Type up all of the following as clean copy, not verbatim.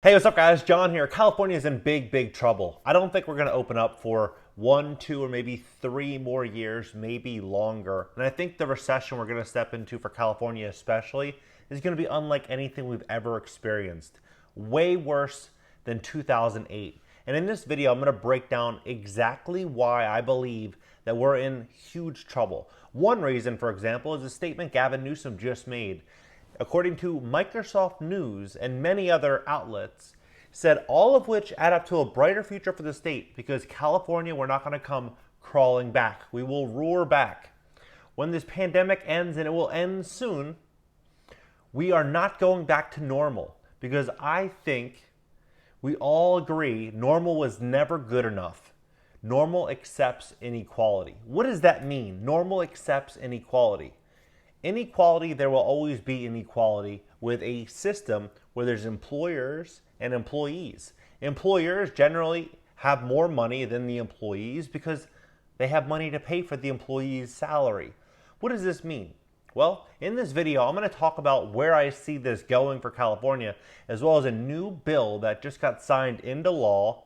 Hey, what's up guys? John here. California is in big trouble. I don't think we're going to open up for 1, 2, or maybe 3 more years, maybe longer. And I think the recession we're going to step into for California especially is going to be unlike anything we've ever experienced. Way worse than 2008. And in this video, I'm going to break down exactly why I believe that we're in huge trouble. One reason, for example, is a statement Gavin Newsom just made. According to Microsoft News and many other outlets, said all of which add up to a brighter future for the state because California, we're not going to come crawling back. We will roar back. When this pandemic ends, and it will end soon, we are not going back to normal because I think we all agree normal was never good enough. Normal accepts inequality. What does that mean? Normal accepts inequality. Inequality, there will always be inequality with a system where there's employers and employees. Employers generally have more money than the employees because they have money to pay for the employee's salary. What does this mean? Well, in this video, I'm going to talk about where I see this going for California, as well as a new bill that just got signed into law,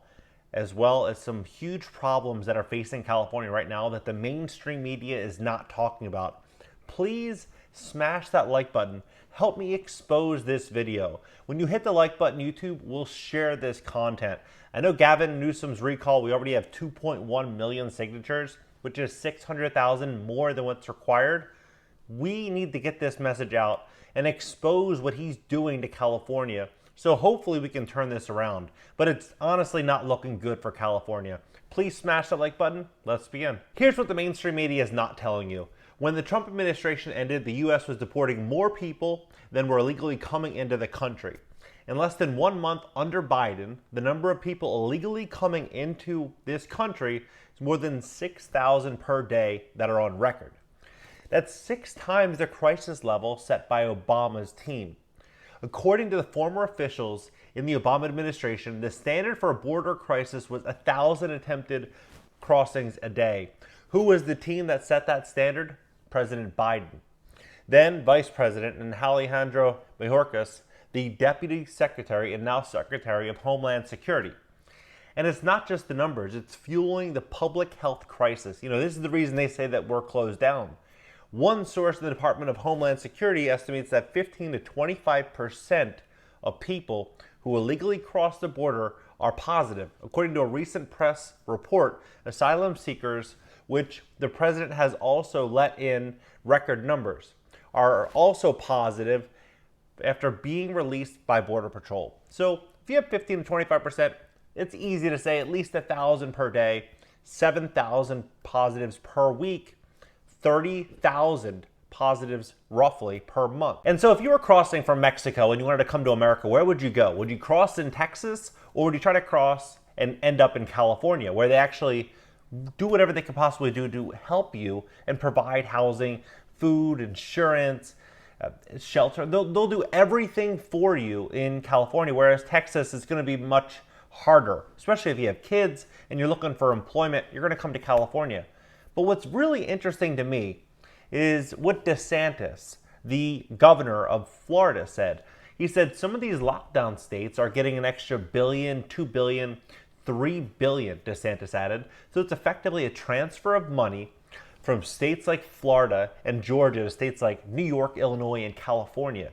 as well as some huge problems that are facing California right now that the mainstream media is not talking about. Please smash that like button. Help me expose this video. When you hit the like button, YouTube will share this content. I know Gavin Newsom's recall, we already have 2.1 million signatures, which is 600,000 more than what's required. We need to get this message out and expose what he's doing to California. So hopefully we can turn this around. But it's honestly not looking good for California. Please smash that like button. Let's begin. Here's what the mainstream media is not telling you. When the Trump administration ended, the U.S. was deporting more people than were illegally coming into the country. In less than 1 month under Biden, the number of people illegally coming into this country is more than 6,000 per day that are on record. That's 6 times the crisis level set by Obama's team. According to the former officials in the Obama administration, the standard for a border crisis was 1,000 attempted crossings a day. Who was the team that set that standard? President Biden. Then Vice President and Alejandro Mayorkas, the Deputy Secretary and now Secretary of Homeland Security. And it's not just the numbers, it's fueling the public health crisis. This is the reason they say that we're closed down. One source in the Department of Homeland Security estimates that 15 to 25% of people who illegally cross the border are positive. According to a recent press report, asylum seekers, which the president has also let in record numbers, are also positive after being released by Border Patrol. So if you have 15 to 25%, it's easy to say at least 1,000 per day, 7,000 positives per week, 30,000 positives roughly per month. And so if you were crossing from Mexico and you wanted to come to America, where would you go? Would you cross in Texas, or would you try to cross and end up in California, where they actually do whatever they could possibly do to help you and provide housing, food, insurance, shelter? They'll do everything for you in California, whereas Texas is going to be much harder, especially if you have kids and you're looking for employment. You're going to come to California. But what's really interesting to me is what DeSantis, the governor of Florida, said. He said some of these lockdown states are getting an extra billion, 2 billion, 3 billion, DeSantis added. So it's effectively a transfer of money from states like Florida and Georgia to states like New York, Illinois, and California.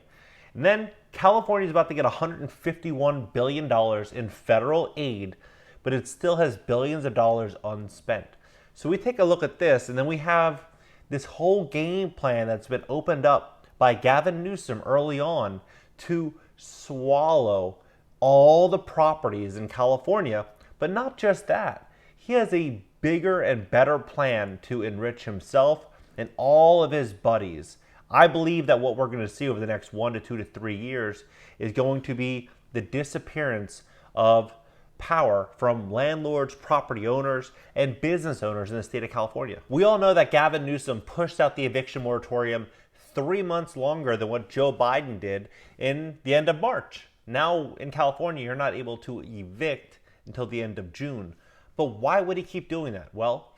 And then California is about to get $151 billion in federal aid, but it still has billions of dollars unspent. So we take a look at this, and then we have this whole game plan that's been opened up by Gavin Newsom early on to swallow all the properties in California. But not just that. He has a bigger and better plan to enrich himself and all of his buddies. I believe that what we're going to see over the next 1 to 2 to 3 years is going to be the disappearance of power from landlords, property owners, and business owners in the state of California. We all know that Gavin Newsom pushed out the eviction moratorium 3 months longer than what Joe Biden did in the end of March. Now in California, you're not able to evict until the end of June. But why would he keep doing that? Well,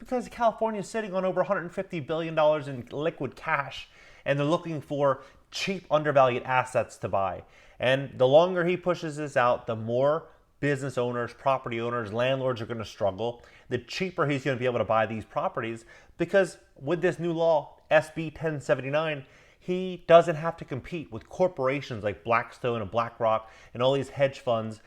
because California is sitting on over $150 billion in liquid cash, and they're looking for cheap, undervalued assets to buy. And the longer he pushes this out, the more business owners, property owners, landlords are going to struggle. The cheaper he's going to be able to buy these properties, because with this new law, SB 1079, he doesn't have to compete with corporations like Blackstone and BlackRock and all these hedge funds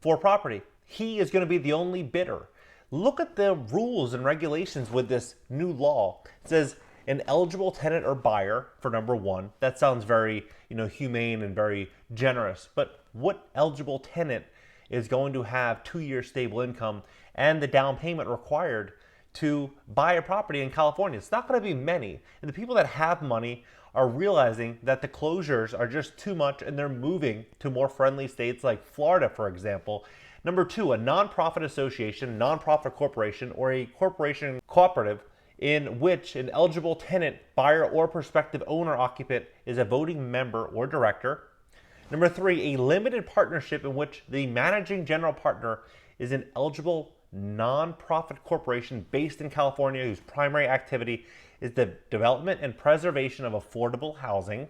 for property. He is going to be the only bidder. Look at the rules and regulations with this new law. It says an eligible tenant or buyer for number one. That sounds very, humane and very generous. But what eligible tenant is going to have 2 years stable income and the down payment required to buy a property in California? It's not going to be many. And the people that have money are realizing that the closures are just too much, and they're moving to more friendly states like Florida, for example. Number two, a nonprofit association, nonprofit corporation, or a corporation cooperative in which an eligible tenant, buyer, or prospective owner occupant is a voting member or director. Number three, a limited partnership in which the managing general partner is an eligible nonprofit corporation based in California whose primary activity is the development and preservation of affordable housing.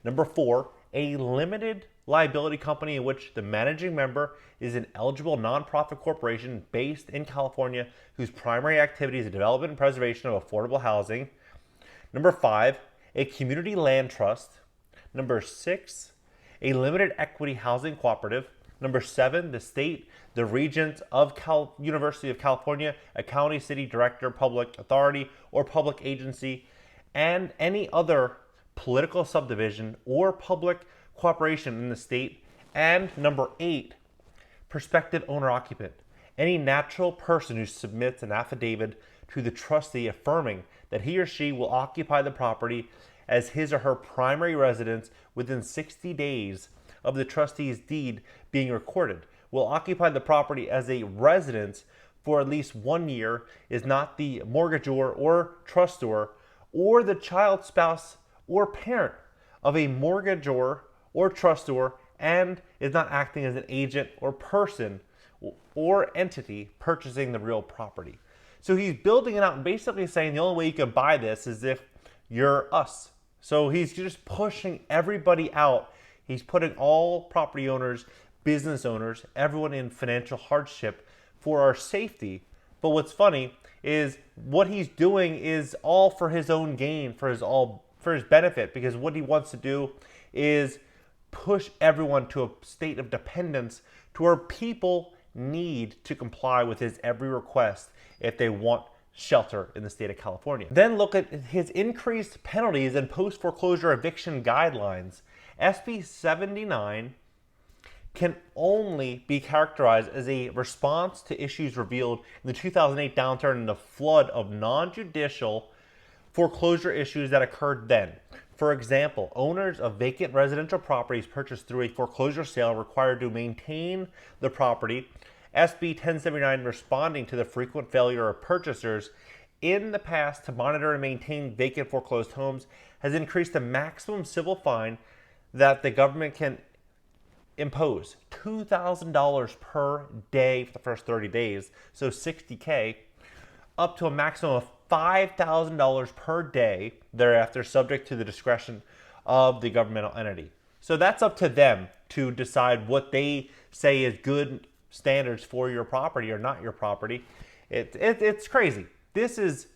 Number four, a limited liability company in which the managing member is an eligible nonprofit corporation based in California whose primary activity is the development and preservation of affordable housing. Number five, a community land trust. Number six, a limited equity housing cooperative. Number seven, the state, the regents of University of California, a county, city, director, public authority, or public agency, and any other political subdivision or public cooperation in the state. And number eight, prospective owner occupant, any natural person who submits an affidavit to the trustee affirming that he or she will occupy the property as his or her primary residence within 60 days of the trustee's deed being recorded, will occupy the property as a residence for at least 1 year, is not the mortgagor or trustor or the child, spouse, or parent of a mortgagor or trustor, and is not acting as an agent or person or entity purchasing the real property. So he's building it out and basically saying the only way you can buy this is if you're us. So he's just pushing everybody out. He's putting all property owners, business owners, everyone in financial hardship for our safety. But what's funny is what he's doing is all for his own gain, for his benefit, because what he wants to do is push everyone to a state of dependence to where people need to comply with his every request if they want shelter in the state of California. Then look at his increased penalties and post-foreclosure eviction guidelines. SB 79 can only be characterized as a response to issues revealed in the 2008 downturn and the flood of non-judicial foreclosure issues that occurred then. For example, owners of vacant residential properties purchased through a foreclosure sale required to maintain the property. SB 1079 responding to the frequent failure of purchasers in the past to monitor and maintain vacant foreclosed homes has increased the maximum civil fine that the government can impose, $2,000 per day for the first 30 days, so $60K, up to a maximum of $5,000 per day thereafter, subject to the discretion of the governmental entity. So that's up to them to decide what they say is good standards for your property or not your property. It's crazy. This is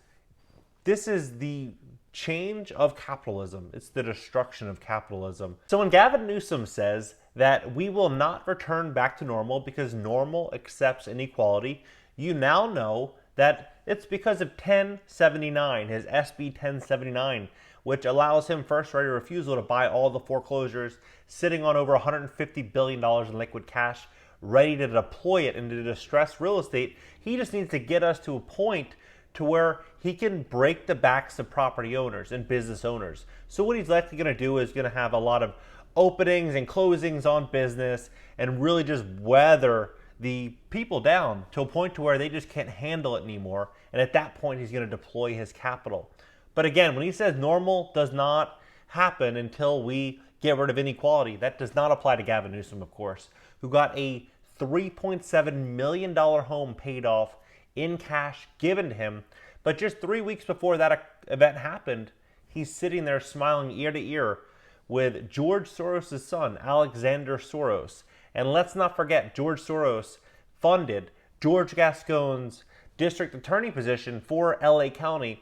the change of capitalism. It's the destruction of capitalism. So when Gavin Newsom says that we will not return back to normal because normal accepts inequality, you now know that it's because of 1079, his SB 1079, which allows him first right of refusal to buy all the foreclosures, sitting on over $150 billion in liquid cash, ready to deploy it into distressed real estate. He just needs to get us to a point to where he can break the backs of property owners and business owners. So what he's likely going to do is going to have a lot of openings and closings on business and really just weather the people down to a point to where they just can't handle it anymore. And at that point, he's going to deploy his capital. But again, when he says normal does not happen until we get rid of inequality, that does not apply to Gavin Newsom, of course, who got a $3.7 million home paid off in cash given to him. But just 3 weeks before that event happened, he's sitting there smiling ear to ear with George Soros' son, Alexander Soros. And let's not forget, George Soros funded George Gascon's district attorney position for LA County.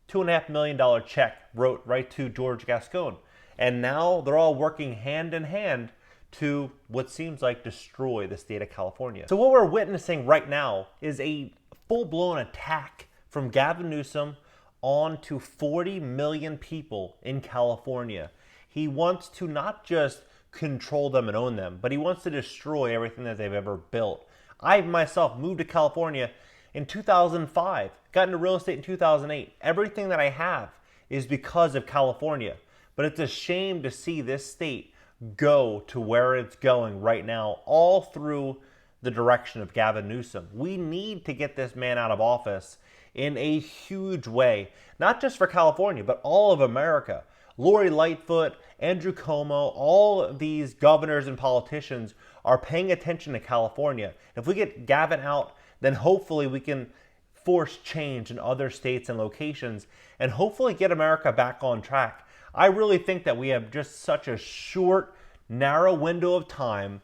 $2.5 million check wrote right to George Gascon. And now they're all working hand in hand to what seems like destroy the state of California. So what we're witnessing right now is a full-blown attack from Gavin Newsom onto 40 million people in California. He wants to not just control them and own them, but he wants to destroy everything that they've ever built. I myself moved to California in 2005, got into real estate in 2008. Everything that I have is because of California. But it's a shame to see this state go to where it's going right now, all through the direction of Gavin Newsom. We need to get this man out of office in a huge way, not just for California, but all of America. Lori Lightfoot, Andrew Cuomo, all of these governors and politicians are paying attention to California. If we get Gavin out, then hopefully we can force change in other states and locations and hopefully get America back on track. I really think that we have just such a short, narrow window of time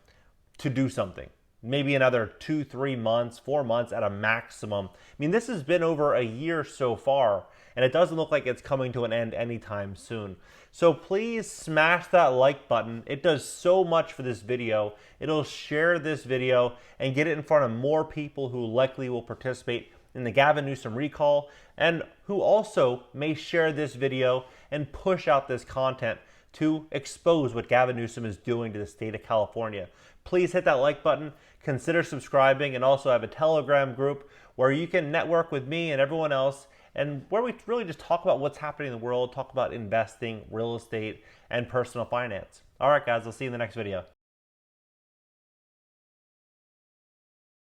to do something. Maybe another 2, 3 months, 4 months at a maximum. I mean, this has been over a year so far, and it doesn't look like it's coming to an end anytime soon. So please smash that like button. It does so much for this video. It'll share this video and get it in front of more people who likely will participate in the Gavin Newsom recall, and who also may share this video and push out this content to expose what Gavin Newsom is doing to the state of California. Please hit that like button, consider subscribing, and also have a Telegram group where you can network with me and everyone else, and where we really just talk about what's happening in the world, talk about investing, real estate, and personal finance. All right, guys, I'll see you in the next video.